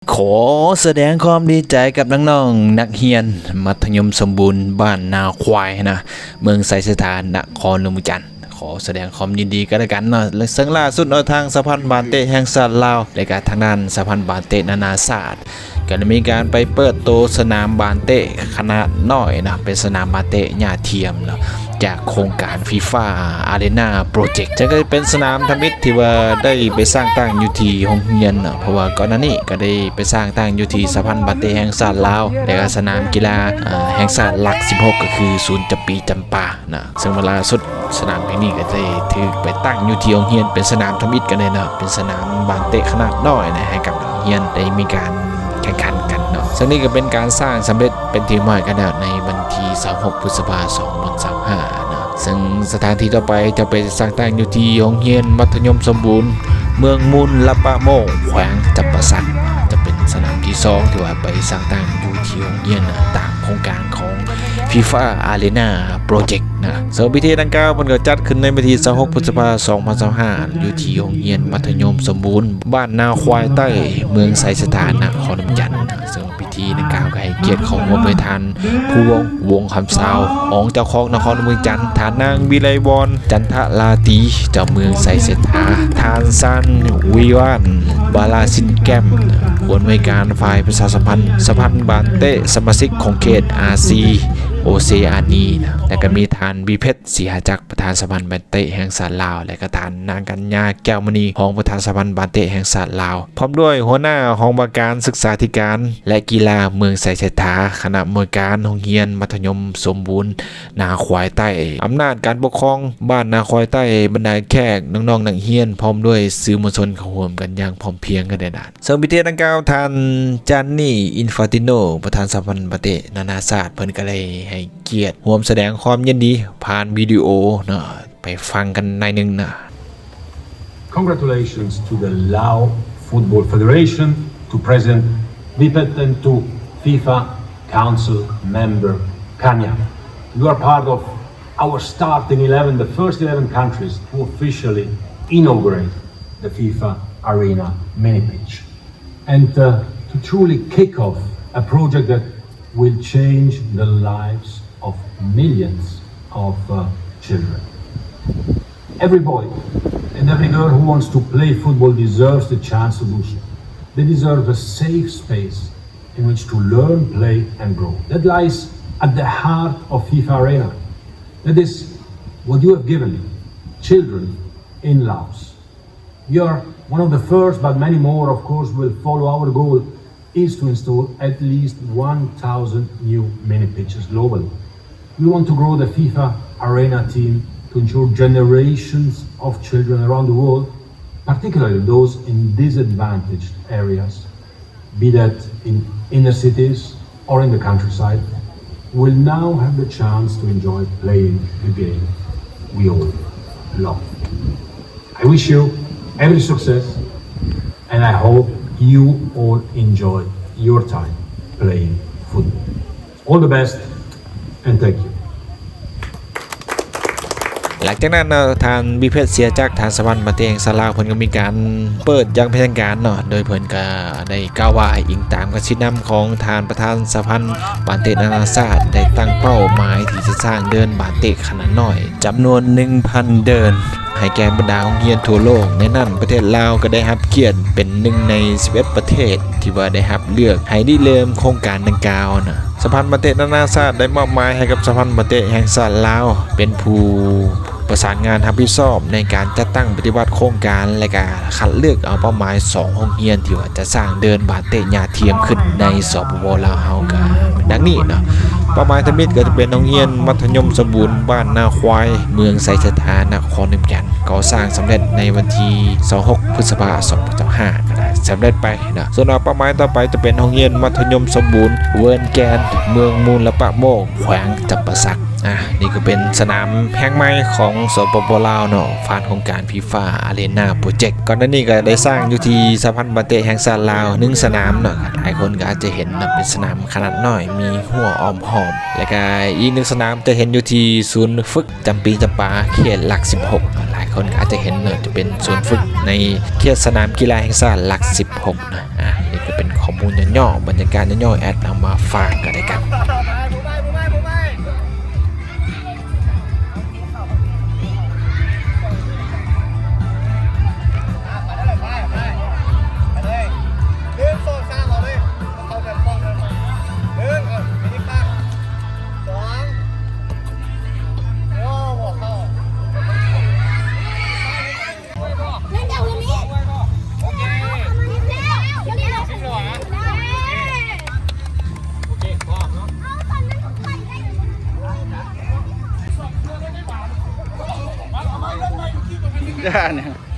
ขอแสดงความดีใจกับน้องๆนักเรียนมัธยมสมบูรณ์บ้านนาควายนะเมืองไสสถานนครหลวงจันทน์ขอแสดงความยินดีกันแล้วกันเนาะและซึ่งล่าสุดทางสะพานบานเตะแห่งชาติลาวและก็ทางด้านสะพานบานเตะนานาชาติก็ได้มีการไปเปิดโตสนามบานเตะขนาดน้อยนะเป็นสนามบานเตะหญ้าเทียมเนาะจากโครงการ FIFA Arena Project จะเป็นสนามทมิตที่ว่าได้ไปสร้างตั้งอยู่ที่โรงเรียนเนาะเพราะว่าก่อนหน้านี้ก็ได้ไปสร้างตั้งอยู่ที่สะพานบานเตะแห่งชาติลาวและก็สนามกีฬาแห่งชาติหลัก16ก็คือศูนย์จับปีจำปานะซึ่งเวลาสุดสนามแห่งนี้ก็ได้ถูกไปตั้งอยู่ที่โรงเรียนเป็นสนามทมิตกันเลยเนาะเป็นสนามบานเตะขนาดน้อยนะให้กับโรงเรียนได้มีการแข่งขันกันเนาะซึ่งนี่ก็เป็นการสร้างสำเร็จเป็นที่หมายกันแล้วในวันที่26พฤษภาคม2025นะซึ่งสถานที่ต่อไปจะไปสร้างตั้งอยู่ที่โรงเรียนมัธยมสมบูรณ์เมืองมูลละปะโมงแขวงจับประสักจะเป็นสนามที่2ที่ว่าไปสร้างตั้งอยู่ที่โรงเรียนตามโครงการของ FIFA Arena Project นะซึ่งพิธีดังกล่าวมันก็จัดขึ้นในวันที่26พฤษภาคม2025อยู่ที่โรงเรียนมัธยมสมบูรณ์บ้านนาควายใต้เมืองไสสถานนครหลวงจันทน์ซึ่งพิธีดังกล่าวก็ให้เกียรติของร่วมโดยท่านผู้วงคำสาวของเจ้าของนครหลวงจันทน์ท่านนางวิไลวรณ์จันทลาตีเจ้าเมืองไสสถานท่านซันวิวานบาลาสินแก้มผู้อำนวยการฝ่ายประชาสัมพันธ์สะพานบานเตะสมาชิกของเขต RCโอเซอานีนะและก็มีท่านบีเพชรศรีหจักรประธานสะพานบานเตะแห่งชาติลาวและก็ท่านนางกัญญาแก้วมณีรองประธานสะพานบานเตะแห่งชาติลาวพร้อมด้วยหัวหน้าห้องบริการศึกษาธิการและกีฬาเมืองไสสถานคณะอำนวยการโรงเรียนมัธยมสมบูรณ์นาควายใต้อำนาจการปกครองบ้านนาควายใต้บรรดาแขกน้องๆนักเรียนพร้อมด้วยสื่อมวลชนเข้าร่วมกันอย่างพร้อมเพรียงกันได้ด่านซึ่งพิธีดังกล่าวท่านจันนี่อินฟาติโนประธานสะพานบานเตะนานาชาติเพิ่นก็ได้ให้เกียรติร่วมแสดงความยินดีผ่านวิดีโอเนาะไปฟังกันหน่อยนึงนะ Congratulations to the Lao Football Federation, to President Vipet and to FIFA Council member Kanya. You are part of our starting 11, the first 11 countries to officially inaugurate the FIFA Arena mini pitch. And to truly kick off a project that will change the lives of millions of children. Every boy and every girl who wants to play football deserves the chance to do so. They deserve a safe space in which to learn, play and grow. That lies at the heart of FIFA Arena. That is what you have given children in Laos. You are one of the first, but many more, of course, will follow. Our goal is to install at least 1,000 new mini pitches globally. We want to grow the FIFA Arena team to ensure generations of children around the world, particularly those in disadvantaged areas, be that in inner cities or in the countryside, will now have the chance to enjoy playing the game we all love. I wish you every success and I hope you all enjoy your time playing football. All the best and thank you. หลังจากนั้นท่านบิเพชรเสียจากทางสะพานบานเตะแห่งชาติลาวเพิ่นก็มีการเปิดอย่างเป็นทางการเนาะโดยเพิ่นก็ได้กล่าวว่าอิงตามกสินำของท่านประธานสะพานบานเตะนานาชาติได้ตั้งเป้าหมายที่จะสร้างเดินบานเตะขนาดน้อยจำนวน 1,000 เดินให้แก่บรรดาโรงเรียนทั่วโลกในนั้นประเทศลาวก็ได้รับเกียรติเป็น1ใน11ประเทศที่ว่าได้รับเลือกให้ได้เริ่มโครงการดังกล่าวนะสะพานบานเตะนานาชาติได้มอบหมายให้กับสะพานบานเตะแห่งชาติลาวเป็นผู้ประสานงานรับผิดชอบในการจัดตั้งปฏิบัติโครงการและก็คัดเลือกเอาเป้าหมาย2โรงเรียนที่ว่าจะสร้างเดินบานเตะหญ้าเทียมขึ้นในสปป.ลาวเฮาก็ดังนี้เนาะเป้าหมายทั้งหมดก็จะเป็นโรงเรียนมัธยมสมบูรณ์บ้านนาควายเมืองไสสถานนครหลวงจันทน์ก่อสร้างสำเร็จในวันที่26พฤษภาคม2025ก็ได้สำเร็จไปนะส่วนเป้าหมายต่อไปจะเป็นโรงเรียนมัธยมสมบูรณ์เวิร์นแกนเมืองมูลละปะโมกแขวงจับประสัก นี่ก็เป็นสนามแห่งใหม่ของสปปลาวเนาะผ่านโครงการฟีฟ่าอารีนาโปรเจกต์ก่อนหน้านี้ก็ได้สร้างอยู่ที่สะพานบาเตะแห่งชาติลาว1สนามเนาะหลายคนก็อาจจะเห็นนะเป็นสนามขนาดน้อยมีหัวอ้อมหอมและก็อีก1สนามจะเห็นอยู่ที่ศูนย์ฝึกจำปีจำปาเขตหลัก16หลายคนก็อาจจะเห็นเนาะจะเป็นศูนย์ฝึกในเขตสนามกีฬาแห่งชาติหลัก16นะนี่ก็เป็นข้อมูลย่อๆบรรยากาศย่อๆแอดเอามาฝากกันได้กัน Yeah.